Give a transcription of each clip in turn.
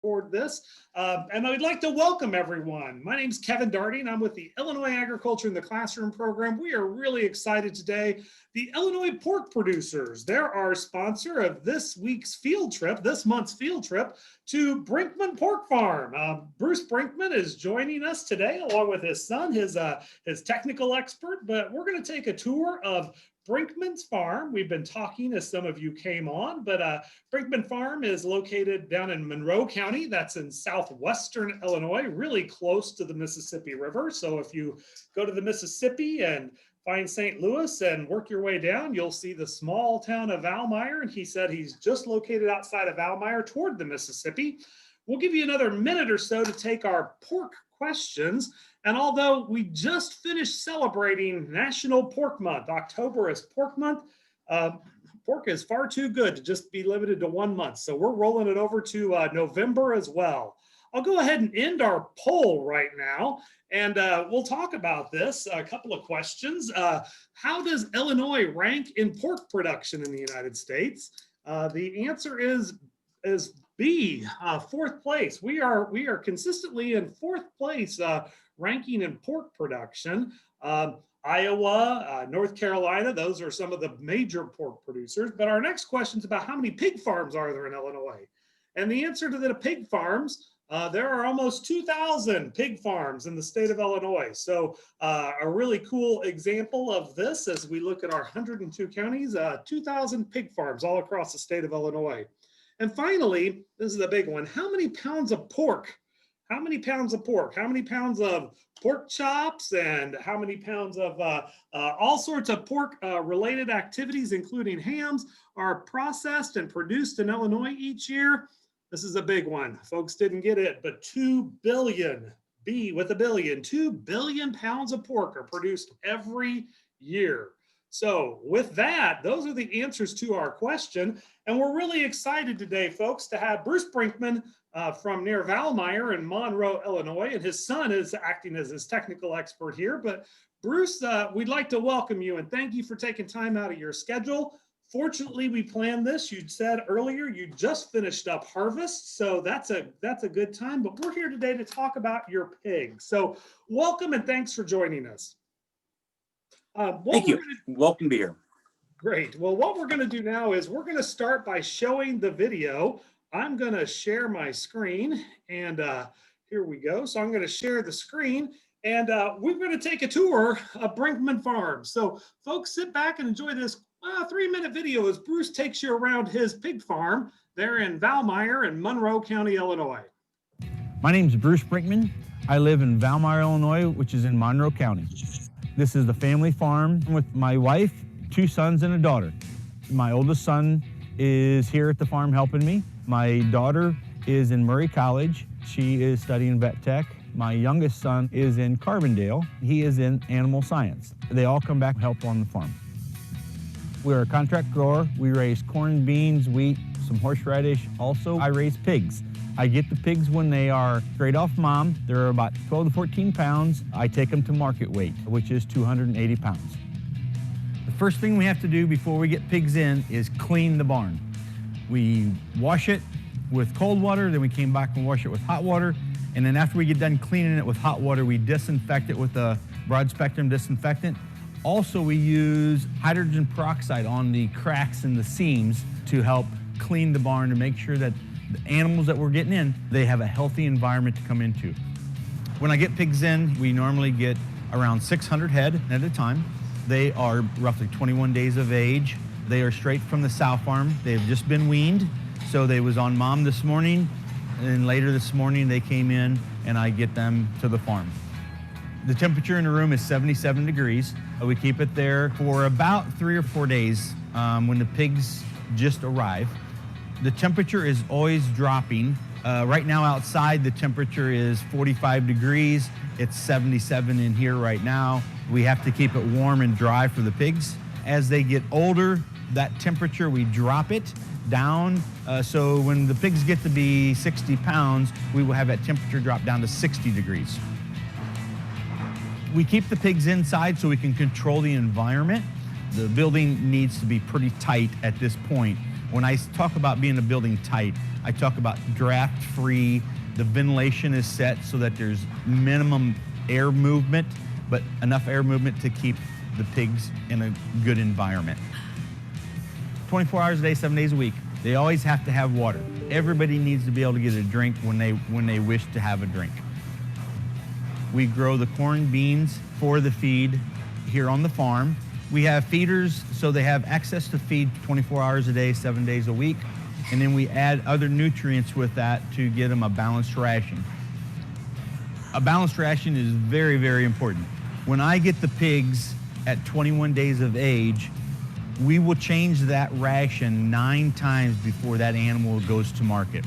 Record this. And I'd like to welcome everyone. My name is Kevin Darty, and I'm with the Illinois Agriculture in the Classroom program. We are really excited today. The Illinois pork producers, they're our sponsor of this month's field trip to Brinkman Pork Farm. Bruce Brinkman is joining us today, along with his son, his technical expert. But we're going to take a tour of Brinkman's farm. We've been talking as some of you came on, but Brinkman Farm is located down in Monroe County. That's in southwestern Illinois, really close to the Mississippi River. So if you go to the Mississippi and find St. Louis and work your way down, you'll see the small town of Valmeyer. And he said he's just located outside of Valmeyer toward the Mississippi. We'll give you another minute or so to take our pork questions. And although we just finished celebrating National Pork Month, October is Pork Month, pork is far too good to just be limited to 1 month. So we're rolling it over to November as well. I'll go ahead and end our poll right now, and we'll talk about this. A couple of questions. How does Illinois rank in pork production in the United States? The answer is B, fourth place. We are consistently in fourth place ranking in pork production. Iowa, North Carolina, those are some of the major pork producers. But our next question is about how many pig farms are there in Illinois? And the answer to the pig farms, there are almost 2,000 pig farms in the state of Illinois. So a really cool example of this as we look at our 102 counties, 2,000 pig farms all across the state of Illinois. And finally, this is a big one. How many pounds of pork? How many pounds of pork? How many pounds of pork chops? And how many pounds of all sorts of pork related activities, including hams, are processed and produced in Illinois each year? This is a big one. Folks didn't get it, but 2 billion, B with a billion, 2 billion pounds of pork are produced every year. So with that, those are the answers to our question. And we're really excited today, folks, to have Bruce Brinkman from near Valmeyer in Monroe, Illinois, and his son is acting as his technical expert here. But Bruce, we'd like to welcome you and thank you for taking time out of your schedule. Fortunately, we planned this. You said earlier you just finished up harvest, so that's a good time. But we're here today to talk about your pigs. So welcome and thanks for joining us. Thank you. Welcome to be here. Great. Well, what we're going to do now is we're going to start by showing the video. I'm going to share my screen, and here we go. So I'm going to share the screen, and we're going to take a tour of Brinkman Farm. So folks, sit back and enjoy this 3-minute video as Bruce takes you around his pig farm there in Valmeyer in Monroe County, Illinois. My name is Bruce Brinkman. I live in Valmeyer, Illinois, which is in Monroe County. This is the family farm with my wife, 2 sons and a daughter. My oldest son is here at the farm helping me. My daughter is in Murray College. She is studying vet tech. My youngest son is in Carbondale. He is in animal science. They all come back and help on the farm. We're a contract grower. We raise corn, beans, wheat, some horseradish. Also, I raise pigs. I get the pigs when they are straight off mom. They're about 12 to 14 pounds. I take them to market weight, which is 280 pounds. The first thing we have to do before we get pigs in is clean the barn. We wash it with cold water, then we came back and wash it with hot water. And then after we get done cleaning it with hot water, we disinfect it with a broad spectrum disinfectant. Also, we use hydrogen peroxide on the cracks and the seams to help clean the barn to make sure that the animals that we're getting in, they have a healthy environment to come into. When I get pigs in, we normally get around 600 head at a time. They are roughly 21 days of age. They are straight from the sow farm. They've just been weaned. So they was on mom this morning, and later this morning they came in and I get them to the farm. The temperature in the room is 77 degrees. We keep it there for about 3 or 4 days when the pigs just arrive. The temperature is always dropping. Right now outside, the temperature is 45 degrees. It's 77 in here right now. We have to keep it warm and dry for the pigs. As they get older, that temperature, we drop it down. So when the pigs get to be 60 pounds, we will have that temperature drop down to 60 degrees. We keep the pigs inside so we can control the environment. The building needs to be pretty tight at this point. When I talk about being a building tight, I talk about draft free. The ventilation is set so that there's minimum air movement, but enough air movement to keep the pigs in a good environment. 24 hours a day, 7 days a week. They always have to have water. Everybody needs to be able to get a drink when they wish to have a drink. We grow the corn, beans for the feed here on the farm. We have feeders, so they have access to feed 24 hours a day, 7 days a week. And then we add other nutrients with that to get them a balanced ration. A balanced ration is very, very important. When I get the pigs at 21 days of age, we will change that ration 9 times before that animal goes to market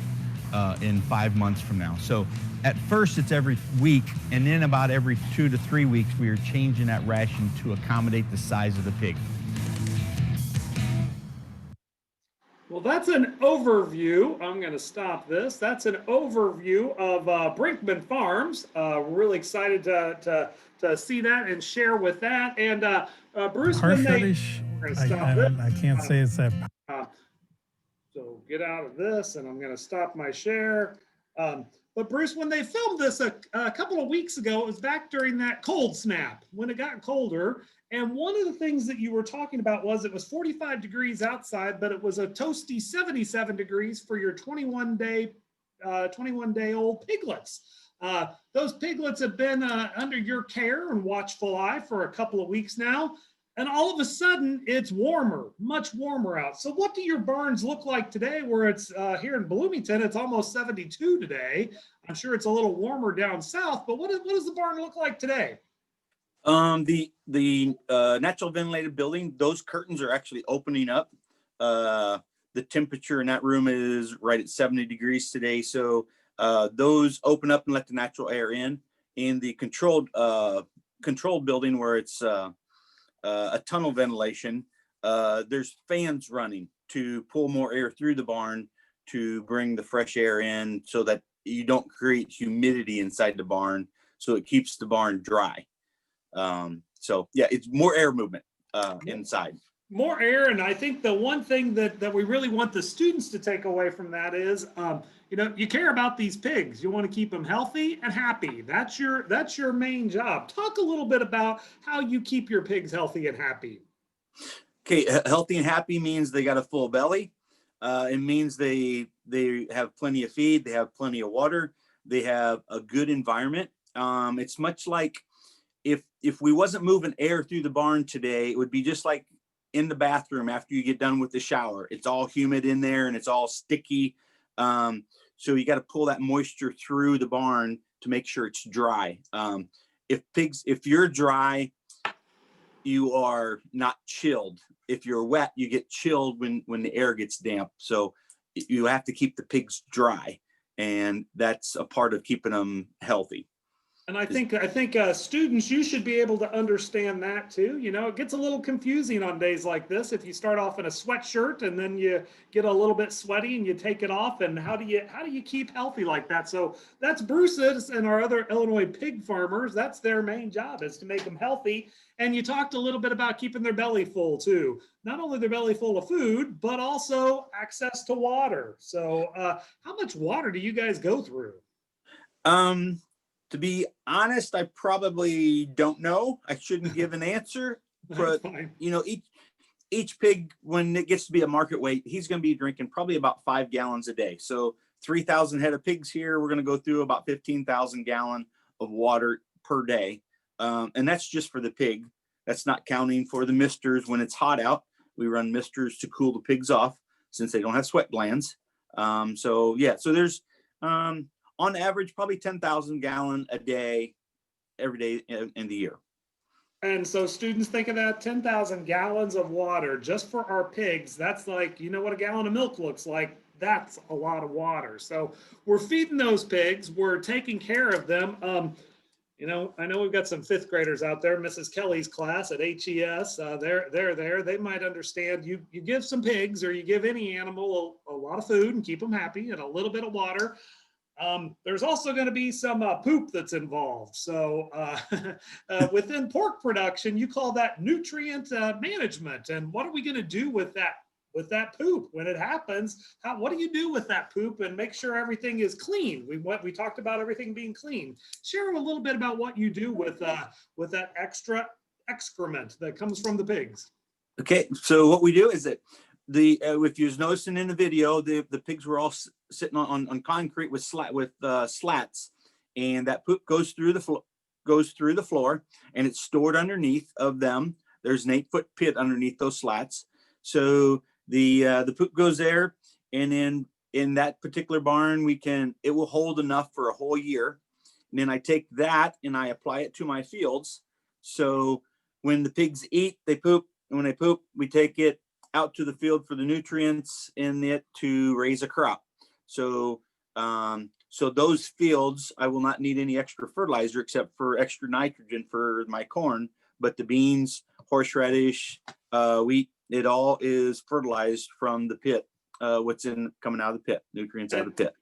in 5 months from now. So at first it's every week, and then about every 2 to 3 weeks, we are changing that ration to accommodate the size of the pig. Well, that's an overview. I'm going to stop this. That's an overview of Brinkman Farms. We're really excited to see that and share with that. And Bruce, Horseradish, I can't say it's that. So get out of this, and I'm going to stop my share. But Bruce, when they filmed this a couple of weeks ago, it was back during that cold snap when it got colder. And one of the things that you were talking about was it was 45 degrees outside, but it was a toasty 77 degrees for your 21-day-old piglets. Those piglets have been under your care and watchful eye for a couple of weeks now. And all of a sudden, it's warmer, much warmer out. So what do your barns look like today where it's here in Bloomington, it's almost 72 today. I'm sure it's a little warmer down south, but what does the barn look like today? The natural ventilated building, those curtains are actually opening up. The temperature in that room is right at 70 degrees today. So those open up and let the natural air in. In the controlled building where it's a tunnel ventilation, there's fans running to pull more air through the barn to bring the fresh air in so that you don't create humidity inside the barn, so it keeps the barn dry. So yeah, it's more air movement inside. More air, and I think the one thing that we really want the students to take away from that is, you care about these pigs. You want to keep them healthy and happy. That's your main job. Talk a little bit about how you keep your pigs healthy and happy. Okay, healthy and happy means they got a full belly. It means they have plenty of feed. They have plenty of water. They have a good environment. It's much like if we wasn't moving air through the barn today, it would be just like in the bathroom after you get done with the shower. It's all humid in there and it's all sticky. So you got to pull that moisture through the barn to make sure it's dry. If you're dry, you are not chilled. If you're wet, you get chilled when the air gets damp. So you have to keep the pigs dry, and that's a part of keeping them healthy. And I think students, you should be able to understand that too. It gets a little confusing on days like this. If you start off in a sweatshirt and then you get a little bit sweaty and you take it off, and how do you keep healthy like that? So that's Bruce's and our other Illinois pig farmers. That's their main job, is to make them healthy. And you talked a little bit about keeping their belly full too. Not only their belly full of food, but also access to water. So how much water do you guys go through? To be honest, I probably don't know. I shouldn't give an answer. But each pig, when it gets to be a market weight, he's going to be drinking probably about 5 gallons a day. So 3,000 head of pigs here, we're going to go through about 15,000 gallons of water per day. And that's just for the pig. That's not counting for the misters when it's hot out. We run misters to cool the pigs off since they don't have sweat glands. So there's on average, probably 10,000 gallons a day, every day in the year. And so students, think of that, 10,000 gallons of water just for our pigs. That's like, what a gallon of milk looks like. That's a lot of water. So we're feeding those pigs. We're taking care of them. I know we've got some 5th graders out there, Mrs. Kelly's class at HES. They're there. They might understand you give some pigs, or you give any animal a lot of food and keep them happy, and a little bit of water. There's also going to be some poop that's involved. So within pork production, you call that nutrient management. And what are we going to do with that with that poop when it happens? What do you do with that poop and make sure everything is clean? We talked about everything being clean. Share a little bit about what you do with that extra excrement that comes from the pigs. Okay, so what we do is that if you was noticing in the video, the pigs were all sitting on concrete with slats, and that poop goes through the floor, and it's stored underneath of them. There's an 8-foot pit underneath those slats. So the poop goes there, and then in that particular barn, it will hold enough for a whole year. And then I take that and I apply it to my fields. So when the pigs eat, they poop. And when they poop, we take it out to the field for the nutrients in it to raise a crop. So those fields, I will not need any extra fertilizer except for extra nitrogen for my corn. But the beans, horseradish, wheat, it all is fertilized from the pit. What's coming out of the pit, nutrients out of the pit.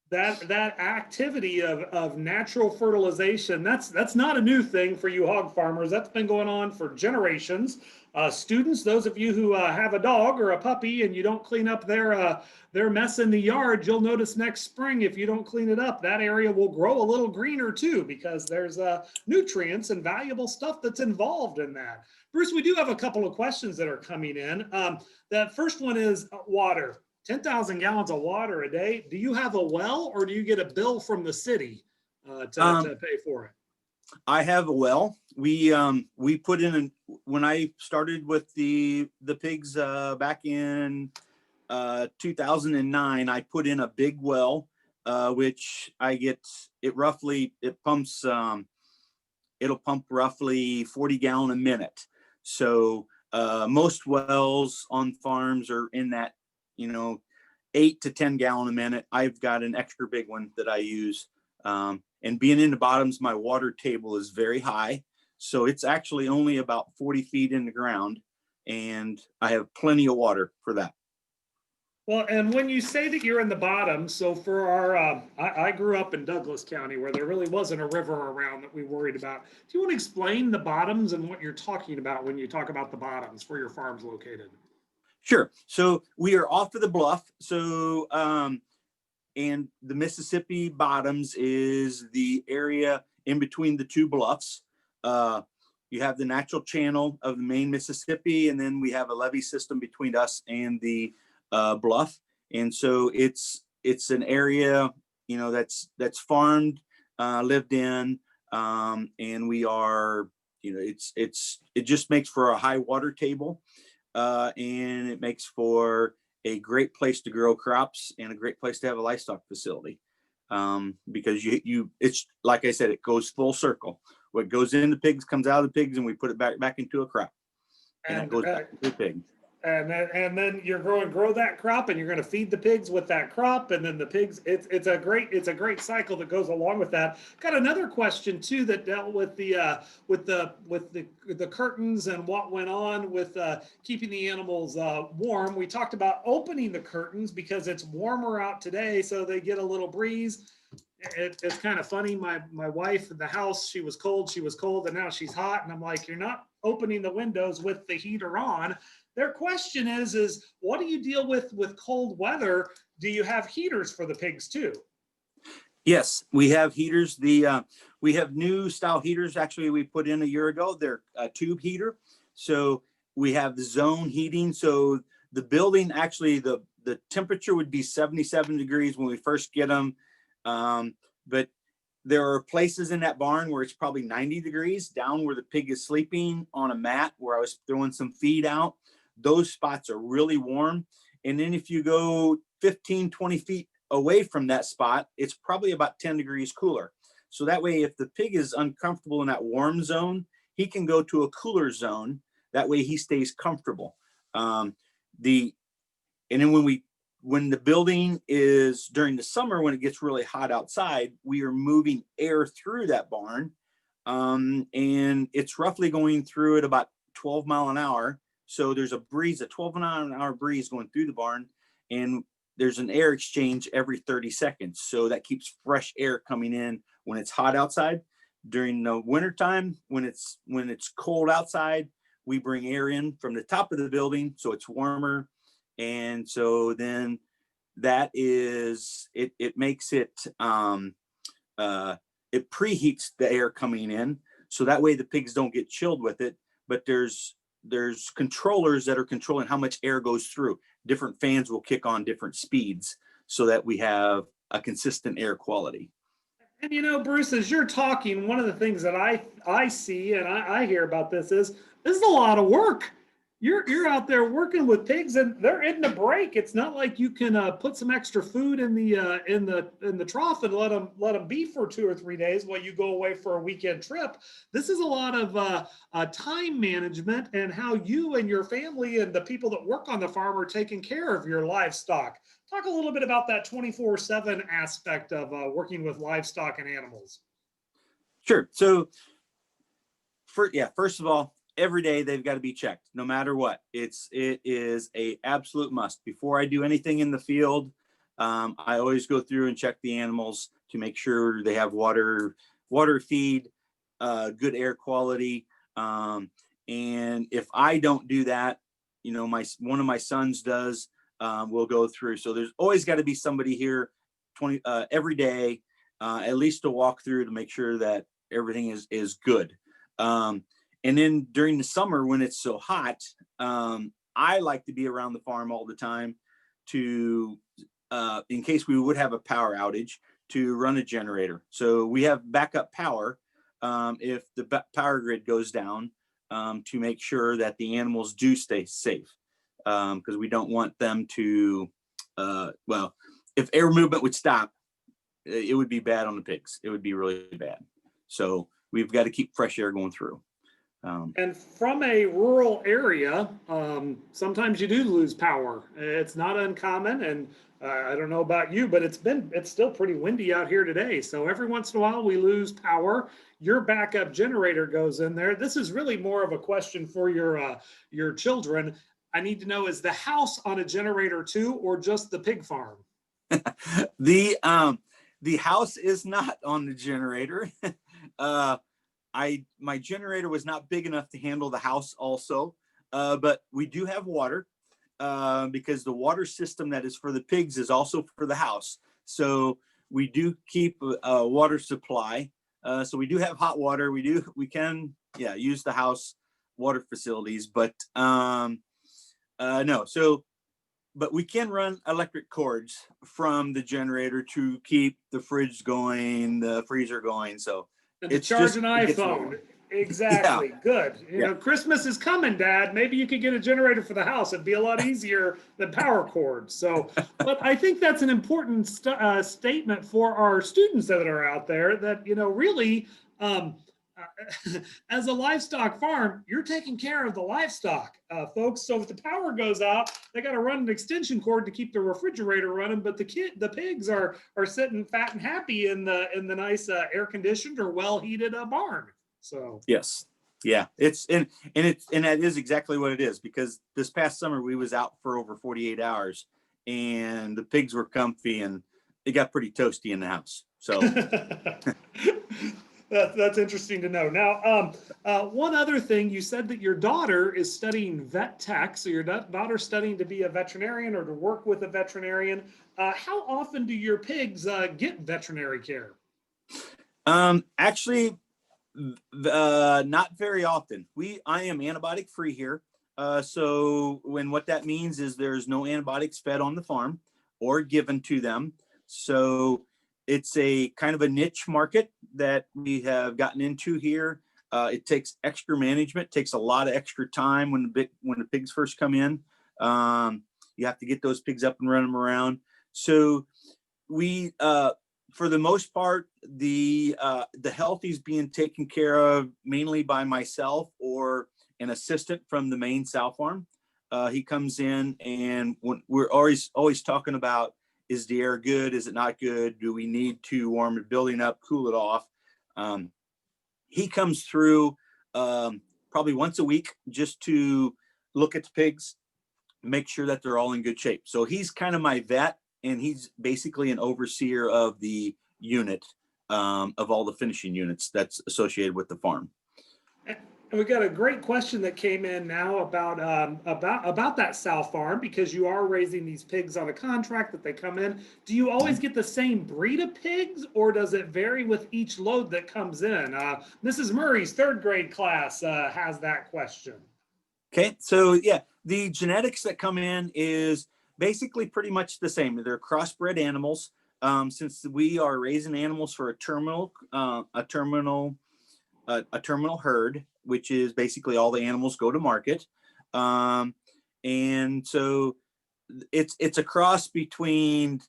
That activity of natural fertilization, that's not a new thing for you hog farmers. That's been going on for generations. Students, those of you who have a dog or a puppy and you don't clean up their mess in the yard, you'll notice next spring, if you don't clean it up, that area will grow a little greener too, because there's nutrients and valuable stuff that's involved in that. Bruce, we do have a couple of questions that are coming in. The first one is water. 10,000 gallons of water a day. Do you have a well, or do you get a bill from the city to pay for it? I have a well. We put in when I started with the pigs back in 2009. I put in a big well, which it pumps. It'll pump roughly 40 gallon a minute. So most wells on farms are in that 8 to 10 gallon a minute. I've got an extra big one that I use. And being in the bottoms, my water table is very high. So it's actually only about 40 feet in the ground, and I have plenty of water for that. Well, and when you say that you're in the bottom, so for our, I grew up in Douglas County where there really wasn't a river around that we worried about. Do you want to explain the bottoms and what you're talking about when you talk about the bottoms where your farm's located? Sure. So we are off of the bluff. So, and the Mississippi bottoms is the area in between the two bluffs. You have the natural channel of the main Mississippi, and then we have a levee system between us and the bluff. And so it's an area, that's farmed, lived in, and we are, it just makes for a high water table. And it makes for a great place to grow crops and a great place to have a livestock facility. Because it's like I said, it goes full circle. What goes in the pigs comes out of the pigs, and we put it back into a crop, and it goes back to the pig. And then you're going to grow that crop, and you're going to feed the pigs with that crop, and then the pigs. It's a great cycle that goes along with that. Got another question too that dealt with the curtains and what went on with keeping the animals warm. We talked about opening the curtains because it's warmer out today, so they get a little breeze. It's kind of funny. My wife in the house, she was cold, and now she's hot, and I'm like, you're not opening the windows with the heater on. Their question is what do you deal with cold weather? Do you have heaters for the pigs too? Yes, we have heaters. We have new style heaters. Actually, we put in a year ago. They're a tube heater. So we have the zone heating. So the building, actually, the temperature would be 77 degrees when we first get them. But there are places in that barn where it's probably 90 degrees down where the pig is sleeping on a mat where I was throwing some feed out. Those spots are really warm. And then if you go 15, 20 feet away from that spot, it's probably about 10 degrees cooler. So that way, if the pig is uncomfortable in that warm zone, he can go to a cooler zone. That way he stays comfortable. And then when the building is during the summer, when it gets really hot outside, we are moving air through that barn. And it's roughly going through at about 12 mile an hour. So there's a 12 mile an hour breeze going through the barn, and there's an air exchange every 30 seconds. So that keeps fresh air coming in when it's hot outside. During the wintertime, when it's cold outside, we bring air in from the top of the building. So it's warmer. And so then that is, it makes it, it preheats the air coming in. So that way the pigs don't get chilled with it, but there's controllers that are controlling how much air goes through. Different fans will kick on different speeds so that we have a consistent air quality. And Bruce, as you're talking, one of the things that I see and I hear about this is a lot of work. You're out there working with pigs, and they're in the break. It's not like you can put some extra food in the trough and let them be for 2 or 3 days while you go away for a weekend trip. This is a lot of time management and how you and your family and the people that work on the farm are taking care of your livestock. Talk a little bit about that 24/7 aspect of working with livestock and animals. Sure. So, first of all, every day they've got to be checked, no matter what. It is a absolute must. Before I do anything in the field, I always go through and check the animals to make sure they have water feed, good air quality. And if I don't do that, one of my sons does. We'll go through. So there's always got to be somebody here every day, at least to walk through to make sure that everything is good. And then during the summer when it's so hot, I like to be around the farm all the time to, in case we would have a power outage, to run a generator. So we have backup power if the power grid goes down, to make sure that the animals do stay safe. Because we don't want them to, if air movement would stop, it would be bad on the pigs. It would be really bad. So we've got to keep fresh air going through. And from a rural area, sometimes you do lose power. It's not uncommon, and I don't know about you, but it's still pretty windy out here today. So every once in a while we lose power. Your backup generator goes in there. This is really more of a question for your children. I need to know, is the house on a generator too, or just the pig farm? The house is not on the generator. My generator was not big enough to handle the house also, but we do have water because the water system that is for the pigs is also for the house. So we do keep a water supply. So we do have hot water. We can use the house water facilities, but no. So, but we can run electric cords from the generator to keep the fridge going, the freezer going. So and to charge an iPhone. Exactly. Yeah. Good. Christmas is coming, Dad. Maybe you could get a generator for the house. It'd be a lot easier than power cords. So, but I think that's an important statement for our students that are out there that, really, as a livestock farm, you're taking care of the livestock, folks. So if the power goes out, they got to run an extension cord to keep the refrigerator running. But the pigs are sitting fat and happy in the nice air conditioned or well heated barn. So yes, yeah, and that is exactly what it is, because this past summer we was out for over 48 hours, and the pigs were comfy and it got pretty toasty in the house. So. That's interesting to know. Now, one other thing, you said that your daughter is studying vet tech. So your daughter's studying to be a veterinarian or to work with a veterinarian. How often do your pigs get veterinary care? Actually, not very often. I am antibiotic free here. So what that means is there's no antibiotics fed on the farm or given to them. So it's a kind of a niche market that we have gotten into here. It takes extra management, takes a lot of extra time when the pigs first come in. You have to get those pigs up and run them around. So we, for the most part, the healthy's being taken care of mainly by myself or an assistant from the main sow farm. He comes in, and we're always talking about, is the air good? Is it not good? Do we need to warm the building up, cool it off? He comes through probably once a week just to look at the pigs, make sure that they're all in good shape. So he's kind of my vet, and he's basically an overseer of the unit, of all the finishing units that's associated with the farm. And we got a great question that came in now about that sow farm, because you are raising these pigs on a contract that they come in. Do you always get the same breed of pigs, or does it vary with each load that comes in? Mrs. Murray's third grade class has that question. Okay, so yeah, the genetics that come in is basically pretty much the same. They're crossbred animals. Since we are raising animals for a terminal herd, which is basically all the animals go to market. And so it's a cross between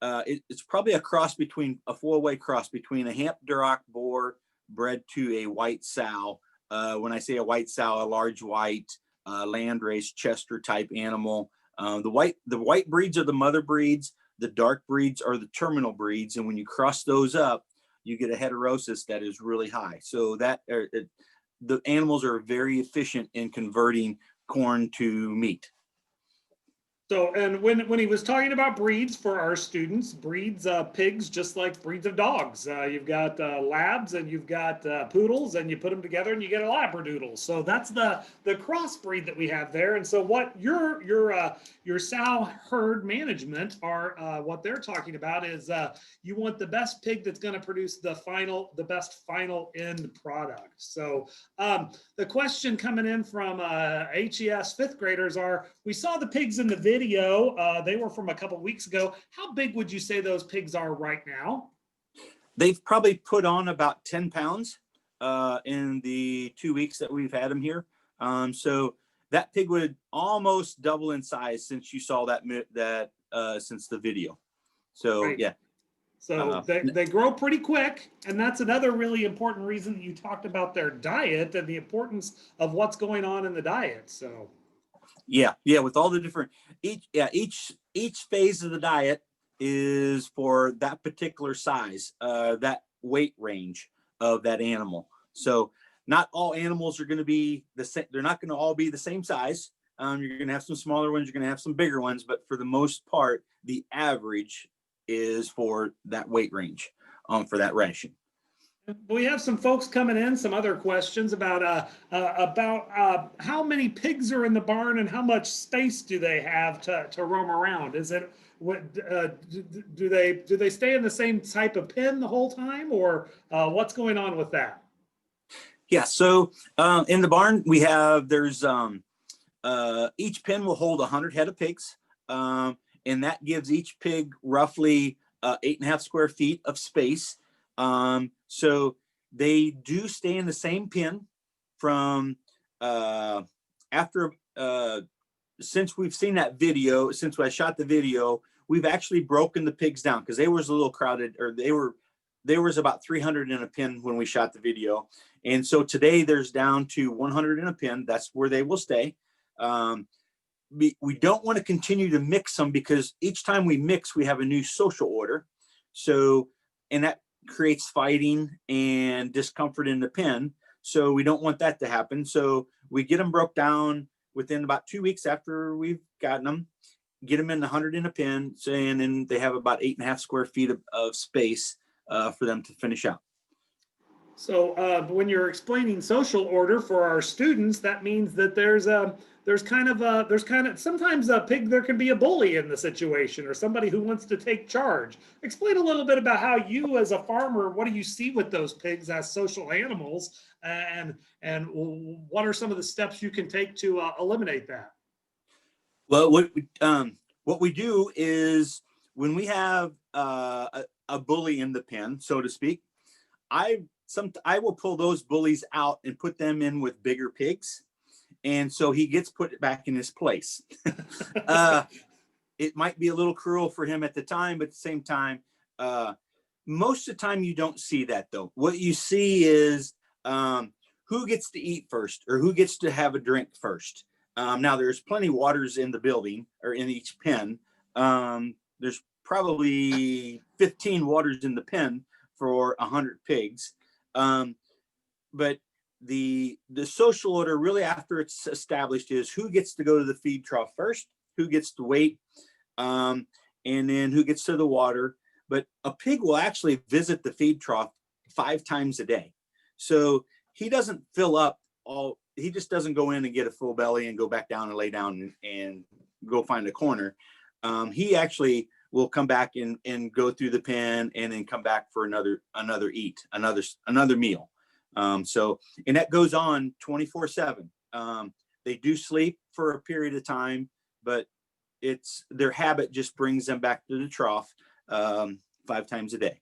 it's probably a cross between a four-way cross between a Hamp-Duroc boar bred to a white sow. When I say a white sow, a large white landrace Chester type animal. The white breeds are the mother breeds. The dark breeds are the terminal breeds, and when you cross those up, you get a heterosis that is really high. So the animals are very efficient in converting corn to meat. So, and when he was talking about breeds for our students, breeds pigs just like breeds of dogs. You've got labs and you've got poodles, and you put them together and you get a labradoodle. So that's the crossbreed that we have there. And so what your sow herd management are what they're talking about is you want the best pig that's going to produce the best final end product. So the question coming in from HES fifth graders are: we saw the pigs in the video. They were from a couple weeks ago. How big would you say those pigs are right now? They've probably put on about 10 pounds in the 2 weeks that we've had them here. So that pig would almost double in size since you saw that since the video. So right. Yeah. So they grow pretty quick, and that's another really important reason that you talked about their diet and the importance of what's going on in the diet. So yeah, with all the different each phase of the diet is for that particular size, that weight range of that animal. So not all animals are going to be the same. They're not going to all be the same size. You're going to have some smaller ones. You're going to have some bigger ones, but for the most part, the average is for that weight range for that ration. We have some folks coming in, some other questions about how many pigs are in the barn and how much space do they have to roam around? Is it do they stay in the same type of pen the whole time, or what's going on with that? Yeah, so in the barn there's each pen will hold 100 head of pigs, and that gives each pig roughly 8.5 square feet of space. So they do stay in the same pen from since we've seen that video, since I shot the video, we've actually broken the pigs down because they was a little crowded, or there was about 300 in a pen when we shot the video. And so today there's down to 100 in a pen. That's where they will stay. We don't want to continue to mix them because each time we mix, we have a new social order. So, and that creates fighting and discomfort in the pen. So we don't want that to happen. So we get them broke down within about 2 weeks after we've gotten them, get them in the 100 in a pen. And then they have about 8.5 square feet of space for them to finish out. So when you're explaining social order for our students, that means that sometimes a pig, there can be a bully in the situation or somebody who wants to take charge. Explain a little bit about how you as a farmer, what do you see with those pigs as social animals, and what are some of the steps you can take to eliminate that? Well, what we do is when we have a bully in the pen, so to speak, I will pull those bullies out and put them in with bigger pigs. And so he gets put back in his place. It might be a little cruel for him at the time, but at the same time, most of the time you don't see that though. What you see is who gets to eat first or who gets to have a drink first. Now there's plenty of waters in the building or in each pen. There's probably 15 waters in the pen for 100 pigs. But the social order really after it's established is who gets to go to the feed trough first, who gets to wait, and then who gets to the water. But a pig will actually visit the feed trough 5 times a day. So he doesn't fill up he just doesn't go in and get a full belly and go back down and lay down and go find a corner. He actually will come back and go through the pen and then come back for another meal. So, and that goes on 24/7. They do sleep for a period of time, but it's their habit just brings them back to the trough 5 times a day.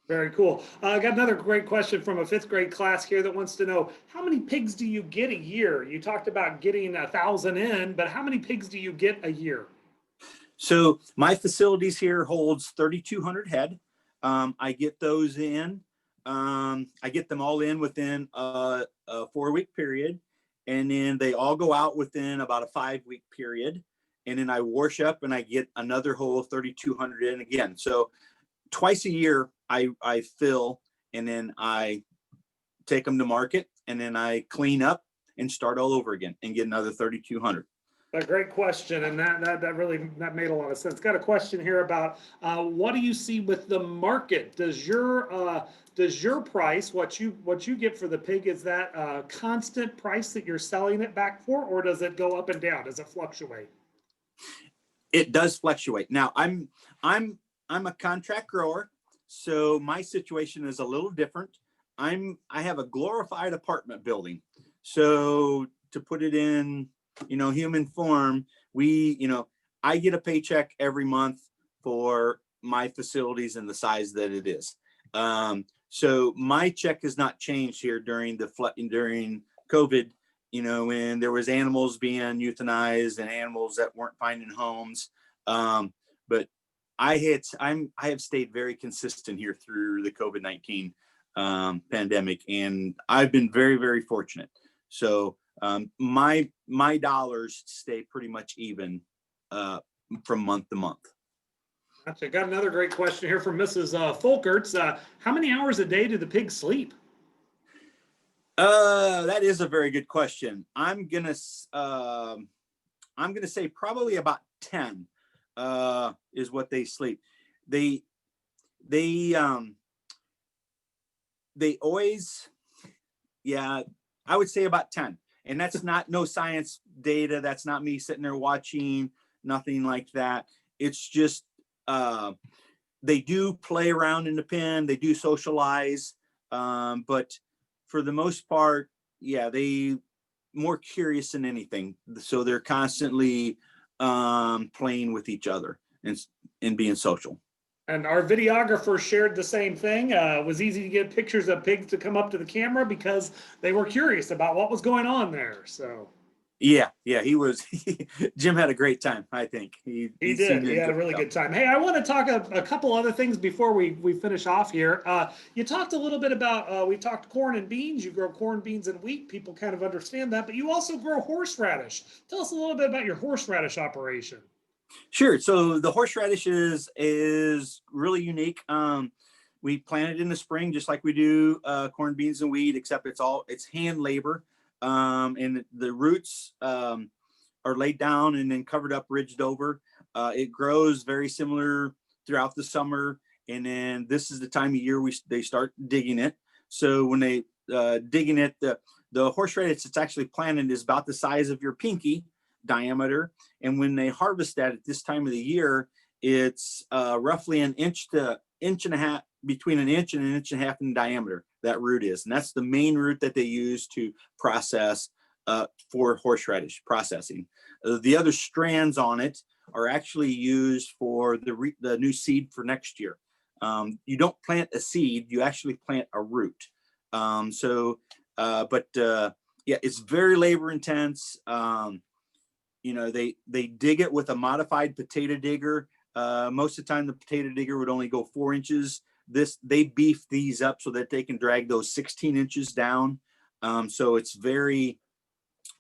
Very cool. I got another great question from a 5th grade class here that wants to know, how many pigs do you get a year? You talked about getting 1,000 in, but how many pigs do you get a year? So my facilities here holds 3,200 head. I get those in. I get them all in within a 4-week period. And then they all go out within about a 5-week period. And then I wash up and I get another whole 3,200 in again. So twice a year I fill, and then I take them to market, and then I clean up and start all over again and get another 3,200. A great question, and that really made a lot of sense. Got a question here about what do you see with the market? Does your price, what you get for the pig, is that a constant price that you're selling it back for, or does it go up and down? Does it fluctuate? It does fluctuate. Now I'm a contract grower, so my situation is a little different. I have a glorified apartment building. So to put it in, human form, I get a paycheck every month for my facilities and the size that it is. So my check has not changed here during COVID, when there was animals being euthanized and animals that weren't finding homes. But I have stayed very consistent here through the COVID-19 pandemic, and I've been very, very fortunate. So my dollars stay pretty much even from month to month. Gotcha. Got another great question here from Mrs. Folkerts. How many hours a day do the pigs sleep? That is a very good question. I'm gonna say probably about 10 is what they sleep. They always, I would say about 10. And that's not no science data. That's not me sitting there watching, nothing like that. It's just they do play around in the pen. They do socialize. But for the most part, they more curious than anything. So they're constantly playing with each other and being social. And our videographer shared the same thing. It was easy to get pictures of pigs to come up to the camera because they were curious about what was going on there. So he was. Jim had a great time. I think he did. He had a really good time. Hey, I want to talk a couple other things before we finish off here. You talked a little bit about we talked corn and beans. You grow corn, beans, and wheat. People kind of understand that, but you also grow horseradish. Tell us a little bit about your horseradish operation. Sure. So the horseradish is really unique. We plant it in the spring, just like we do corn, beans, and wheat, except it's hand labor. And the roots are laid down and then covered up, ridged over. It grows very similar throughout the summer, and then this is the time of year they start digging it. So when they digging it, the horseradish that's actually planted is about the size of your pinky diameter, and when they harvest that at this time of the year, it's roughly an inch to inch and a half, between an inch and an inch and a half in diameter. That root is, and that's the main root that they use to process for horseradish processing. The other strands on it are actually used for the new seed for next year. You don't plant a seed; you actually plant a root. It's very labor intense. They dig it with a modified potato digger. Most of the time the potato digger would only go 4 inches. They beef these up so that they can drag those 16 inches down. So it's very,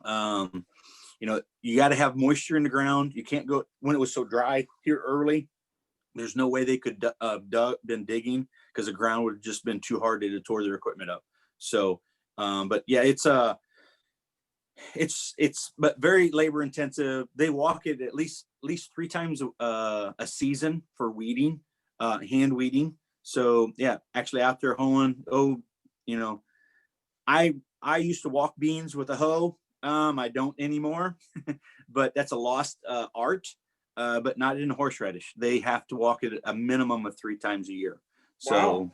you got to have moisture in the ground. You can't go when it was so dry here early. There's no way they could been digging because the ground would have just been too hard to tore their equipment up. So, it's but very labor intensive. They walk it at least 3 times a season for weeding, hand weeding. So actually after hoeing, I used to walk beans with a hoe. I don't anymore, but that's a lost art. But not in horseradish. They have to walk it a minimum of 3 times a year. So, Wow.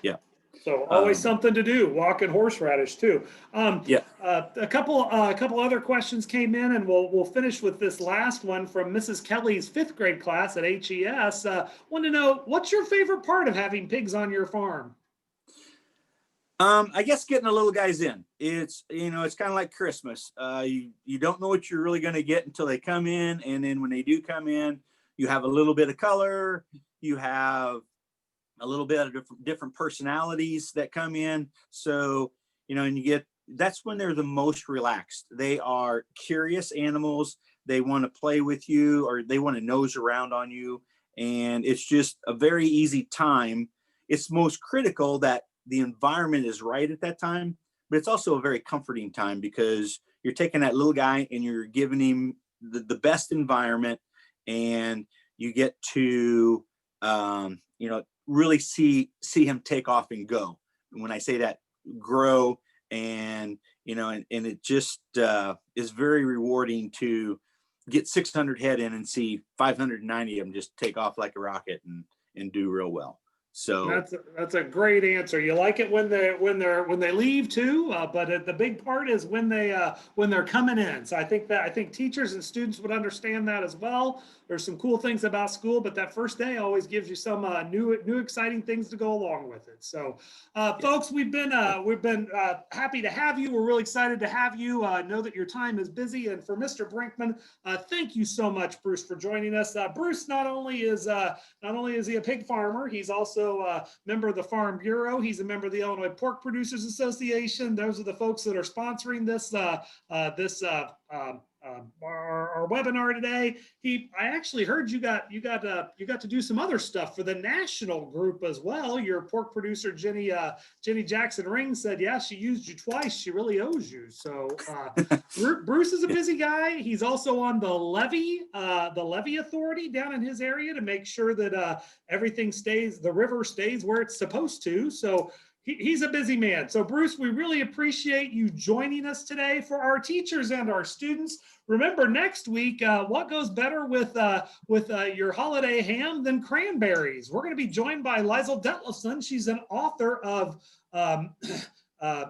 yeah. So always something to do, walking horseradish too. Yeah. A couple other questions came in, and we'll finish with this last one from Mrs. Kelly's 5th grade class at HES. Want to know, what's your favorite part of having pigs on your farm? I guess getting the little guys in. It's it's kind of like Christmas. You don't know what you're really going to get until they come in, and then when they do come in, you have a little bit of color. You have a little bit of different personalities that come in. So, and that's when they're the most relaxed. They are curious animals. They want to play with you, or they want to nose around on you. And it's just a very easy time. It's most critical that the environment is right at that time, but it's also a very comforting time because you're taking that little guy and you're giving him the best environment, and you get to, really see him take off and go. And when I say that, grow, and it just is very rewarding to get 600 head in and see 590 of them just take off like a rocket and do real well. So that's a great answer. You like it when they leave too, but the big part is when they're coming in. So I think teachers and students would understand that as well. There's some cool things about school, but that first day always gives you some new exciting things to go along with it. So, folks, we've been happy to have you. We're really excited to have you. Know that your time is busy, and for Mr. Brinkman, thank you so much, Bruce, for joining us. Bruce not only is he a pig farmer, he's also a member of the Farm Bureau. He's a member of the Illinois Pork Producers Association. Those are the folks that are sponsoring our webinar today. I actually heard you got to do some other stuff for the national group as well. Your pork producer Jenny Jackson Ring said, yeah, she used you twice. She really owes you. So Bruce is a busy guy. He's also on the levee authority down in his area to make sure that the river stays where it's supposed to. So he's a busy man. So Bruce, we really appreciate you joining us today. For our teachers and our students, remember next week, what goes better with your holiday ham than cranberries? We're going to be joined by Liesl Detlefson. She's an author of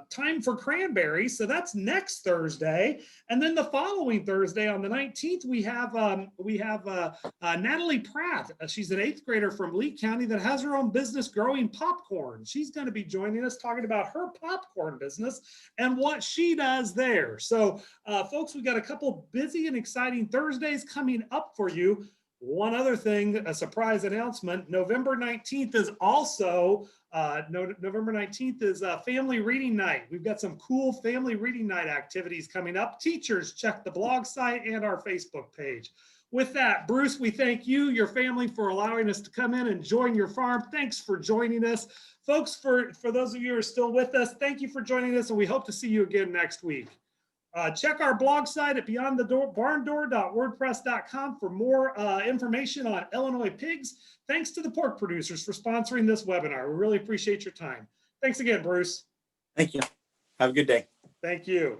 Time for Cranberries. So that's next Thursday. And then the following Thursday on the 19th, we have Natalie Pratt. She's an 8th grader from Lee County that has her own business growing popcorn. She's going to be joining us talking about her popcorn business and what she does there. So folks, we got a couple busy and exciting Thursdays coming up for you. One other thing, a surprise announcement, November 19th is also Family Reading Night. We've got some cool Family Reading Night activities coming up. Teachers, check the blog site and our Facebook page. With that, Bruce, we thank you, your family, for allowing us to come in and join your farm. Thanks for joining us. Folks, for those of you who are still with us, thank you for joining us, and we hope to see you again next week. Check our blog site at beyondthebarndoor.wordpress.com for more information on Illinois pigs. Thanks to the pork producers for sponsoring this webinar. We really appreciate your time. Thanks again, Bruce. thank you. Have a good day. Thank you.